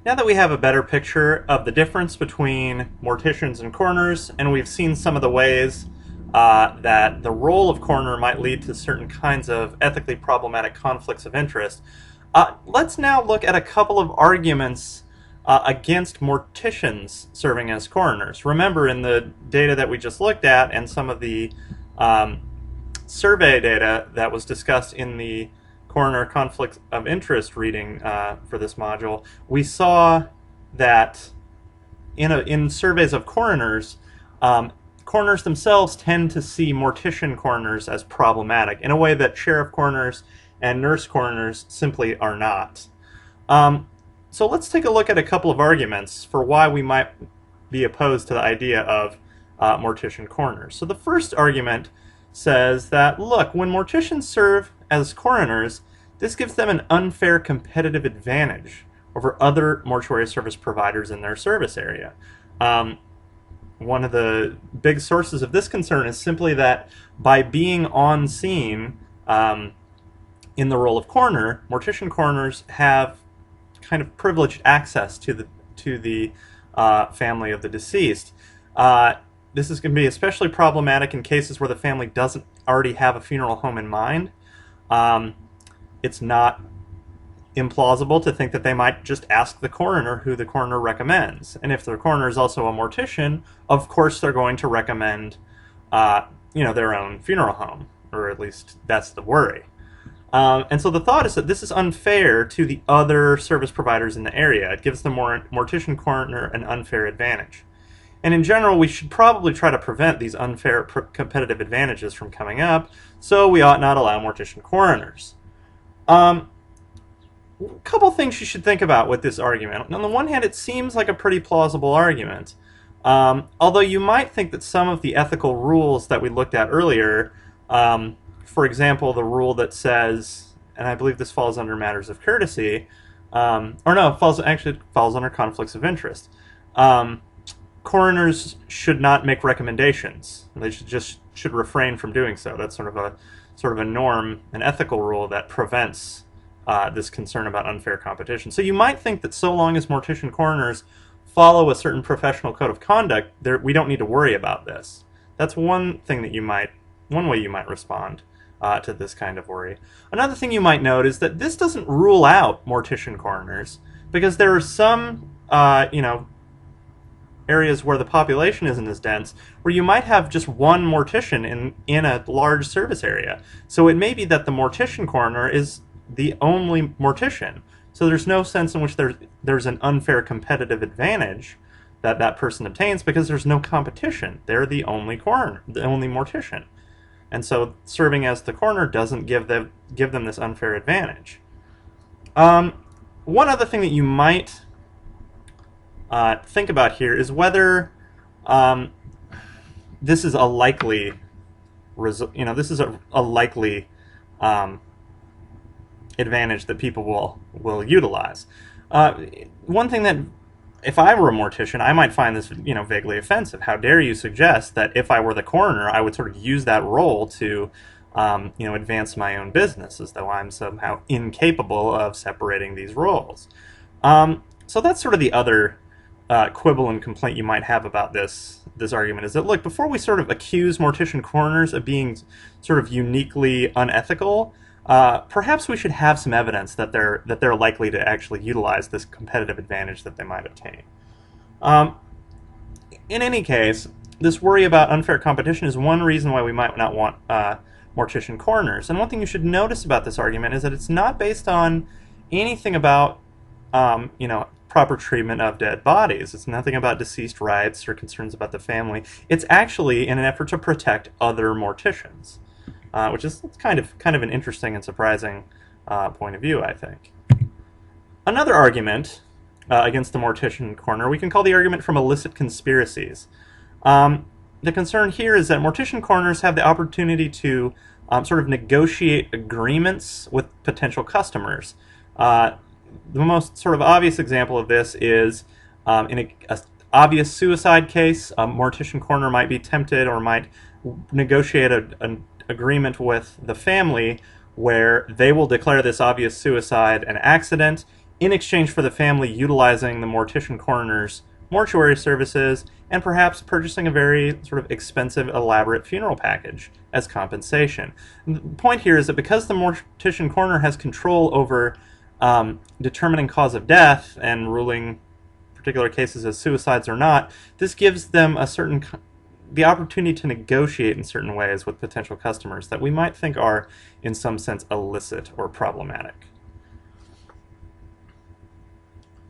Now that we have a better picture of the difference between morticians and coroners, and we've seen some of the ways that the role of coroner might lead to certain kinds of ethically problematic conflicts of interest, let's now look at a couple of arguments against morticians serving as coroners. Remember, in the data that we just looked at and some of the survey data that was discussed in the coroner conflict of interest reading for this module, we saw that in surveys of coroners, coroners themselves tend to see mortician coroners as problematic in a way that sheriff coroners and nurse coroners simply are not. So let's take a look at a couple of arguments for why we might be opposed to the idea of mortician coroners. So the first argument says that, look, when morticians serve as coroners, this gives them an unfair competitive advantage over other mortuary service providers in their service area. One of the big sources of this concern is simply that by being on scene in the role of coroner, mortician coroners have kind of privileged access to the family of the deceased. This is going to be especially problematic in cases where the family doesn't already have a funeral home in mind. It's not implausible to think that they might just ask the coroner who the coroner recommends. And if the coroner is also a mortician, of course they're going to recommend their own funeral home, or at least that's the worry. And so the thought is that this is unfair to the other service providers in the area. It gives the mortician coroner an unfair advantage. And in general, we should probably try to prevent these unfair competitive advantages from coming up, so we ought not allow mortician coroners. A couple things you should think about with this argument. On the one hand, it seems like a pretty plausible argument, although you might think that some of the ethical rules that we looked at earlier, for example, the rule that says, and I believe this falls under matters of courtesy, it falls under conflicts of interest. Coroners should not make recommendations. They should refrain from doing so. That's sort of a norm, an ethical rule that prevents this concern about unfair competition. So you might think that so long as mortician coroners follow a certain professional code of conduct, we don't need to worry about this. That's one thing that one way you might respond to this kind of worry. Another thing you might note is that this doesn't rule out mortician coroners, because there are some areas where the population isn't as dense, where you might have just one mortician in a large service area. So it may be that the mortician coroner is the only mortician. So there's no sense in which there's an unfair competitive advantage that person obtains, because there's no competition. They're the only coroner, the only mortician. And so serving as the coroner doesn't give them this unfair advantage. One other thing that you might think about here is whether this is a likely advantage that people will utilize. One thing that, if I were a mortician, I might find this vaguely offensive. How dare you suggest that if I were the coroner, I would sort of use that role to advance my own business, as though I'm somehow incapable of separating these roles. So that's sort of the other quibble and complaint you might have about this argument, is that, look, before we sort of accuse mortician coroners of being sort of uniquely unethical, perhaps we should have some evidence that they're likely to actually utilize this competitive advantage that they might obtain. In any case, this worry about unfair competition is one reason why we might not want mortician coroners. And one thing you should notice about this argument is that it's not based on anything about proper treatment of dead bodies. It's nothing about deceased rights or concerns about the family. It's actually in an effort to protect other morticians, which is kind of an interesting and surprising point of view, I think. Another argument against the mortician coroner we can call the argument from illicit conspiracies. The concern here is that mortician coroners have the opportunity to sort of negotiate agreements with potential customers. The most sort of obvious example of this is in a obvious suicide case. A mortician coroner might be tempted or might negotiate an agreement with the family where they will declare this obvious suicide an accident, in exchange for the family utilizing the mortician coroner's mortuary services and perhaps purchasing a very sort of expensive, elaborate funeral package as compensation. And the point here is that because the mortician coroner has control over determining cause of death and ruling particular cases as suicides or not, this gives them the opportunity to negotiate in certain ways with potential customers that we might think are, in some sense, illicit or problematic.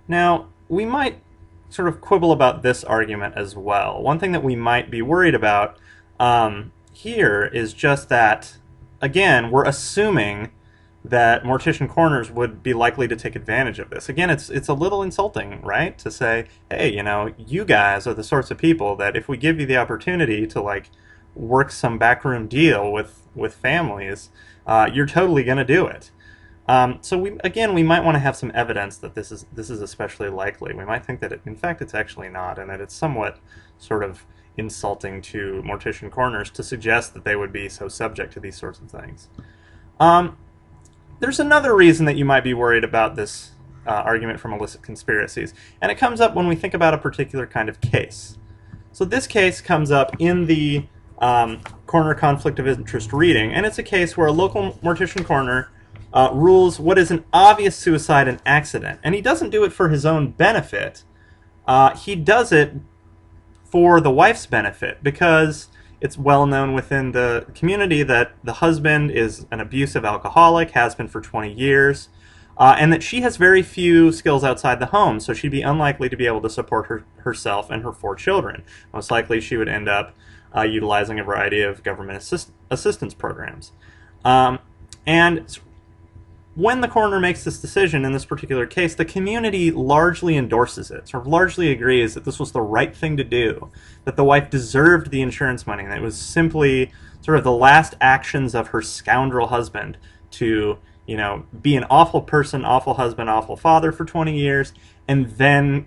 Now, we might sort of quibble about this argument as well. One thing that we might be worried about here is just that, again, we're assuming that mortician coroners would be likely to take advantage of this. Again, it's a little insulting, right? To say, hey, you guys are the sorts of people that if we give you the opportunity to like work some backroom deal with families, you're totally going to do it. So we might want to have some evidence that this is especially likely. We might think that in fact it's actually not, and that it's somewhat sort of insulting to mortician coroners to suggest that they would be so subject to these sorts of things. There's another reason that you might be worried about this argument from illicit conspiracies, and it comes up when we think about a particular kind of case. So this case comes up in the coroner conflict of interest reading, and it's a case where a local mortician coroner rules what is an obvious suicide an accident, and he doesn't do it for his own benefit. He does it for the wife's benefit, because it's well known within the community that the husband is an abusive alcoholic, has been for 20 years, and that she has very few skills outside the home, so she'd be unlikely to be able to support herself and her 4 children. Most likely she would end up utilizing a variety of government assistance programs. And when the coroner makes this decision in this particular case, the community largely endorses it, sort of largely agrees that this was the right thing to do, that the wife deserved the insurance money, and that it was simply sort of the last actions of her scoundrel husband to, be an awful person, awful husband, awful father for 20 years, and then,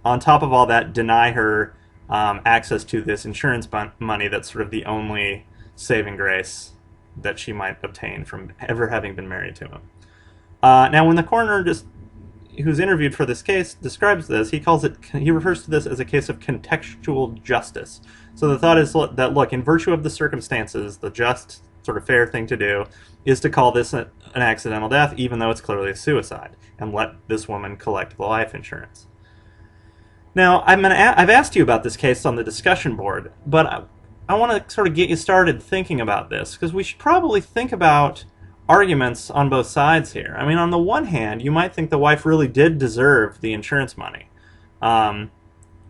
on top of all that, deny her access to this insurance money that's sort of the only saving grace that she might obtain from ever having been married to him. Now, when the coroner who's interviewed for this case describes this, he refers to this as a case of contextual justice. So the thought is that, look, in virtue of the circumstances, the just sort of fair thing to do is to call this an accidental death, even though it's clearly a suicide, and let this woman collect the life insurance. Now, I've asked you about this case on the discussion board, but I want to sort of get you started thinking about this, because we should probably think about arguments on both sides here. I mean, on the one hand, you might think the wife really did deserve the insurance money.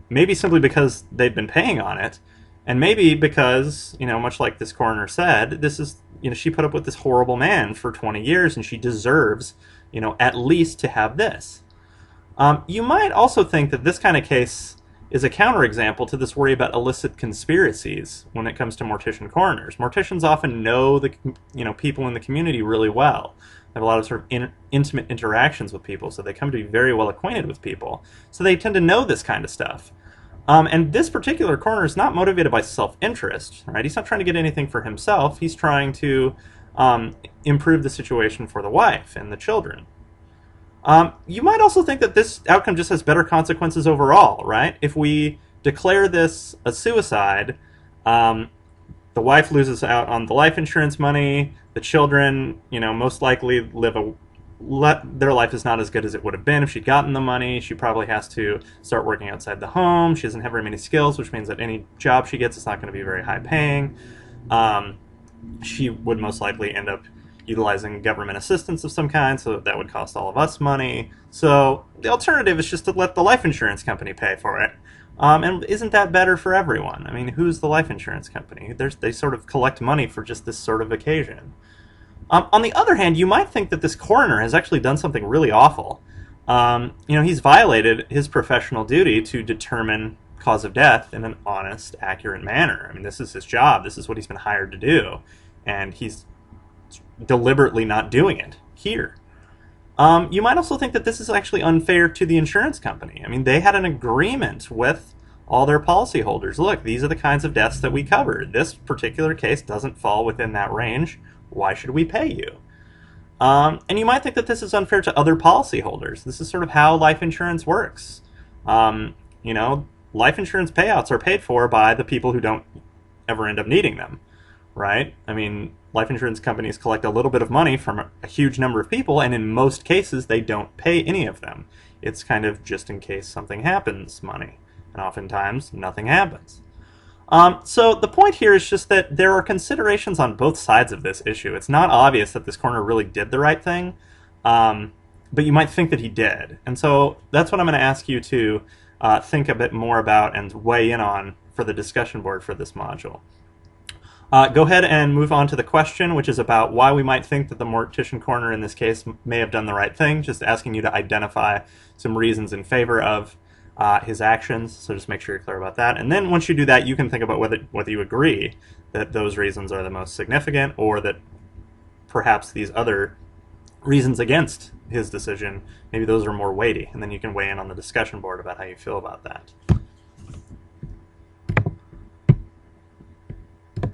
Maybe simply because they'd been paying on it, and maybe because, much like this coroner said, this is, she put up with this horrible man for 20 years, and she deserves, at least to have this. You might also think that this kind of case is a counterexample to this worry about illicit conspiracies when it comes to mortician coroners. Morticians often know the people in the community really well. They have a lot of sort of intimate interactions with people, so they come to be very well acquainted with people. So they tend to know this kind of stuff. And this particular coroner is not motivated by self-interest, right? He's not trying to get anything for himself. He's trying to improve the situation for the wife and the children. You might also think that this outcome just has better consequences overall, right? If we declare this a suicide, the wife loses out on the life insurance money, the children, most likely their life is not as good as it would have been if she'd gotten the money. She probably has to start working outside the home. She doesn't have very many skills, which means that any job she gets is not going to be very high paying. She would most likely end up utilizing government assistance of some kind, so that would cost all of us money. So the alternative is just to let the life insurance company pay for it. And isn't that better for everyone? I mean, who's the life insurance company? They sort of collect money for just this sort of occasion. On the other hand, you might think that this coroner has actually done something really awful. He's violated his professional duty to determine cause of death in an honest, accurate manner. I mean, this is his job. This is what he's been hired to do. And he's deliberately not doing it here. You might also think that this is actually unfair to the insurance company. I mean, they had an agreement with all their policyholders. Look, these are the kinds of deaths that we cover. This particular case doesn't fall within that range. Why should we pay you? And you might think that this is unfair to other policyholders. This is sort of how life insurance works. You know, life insurance payouts are paid for by the people who don't ever end up needing them, right? I mean, life insurance companies collect a little bit of money from a huge number of people, and in most cases, they don't pay any of them. It's kind of just in case something happens money, and oftentimes nothing happens. So the point here is just that there are considerations on both sides of this issue. It's not obvious that this coroner really did the right thing, but you might think that he did. And so that's what I'm going to ask you to think a bit more about and weigh in on for the discussion board for this module. Go ahead and move on to the question, which is about why we might think that the mortician coroner in this case may have done the right thing, just asking you to identify some reasons in favor of his actions, so just make sure you're clear about that. And then once you do that, you can think about whether you agree that those reasons are the most significant, or that perhaps these other reasons against his decision, maybe those are more weighty, and then you can weigh in on the discussion board about how you feel about that.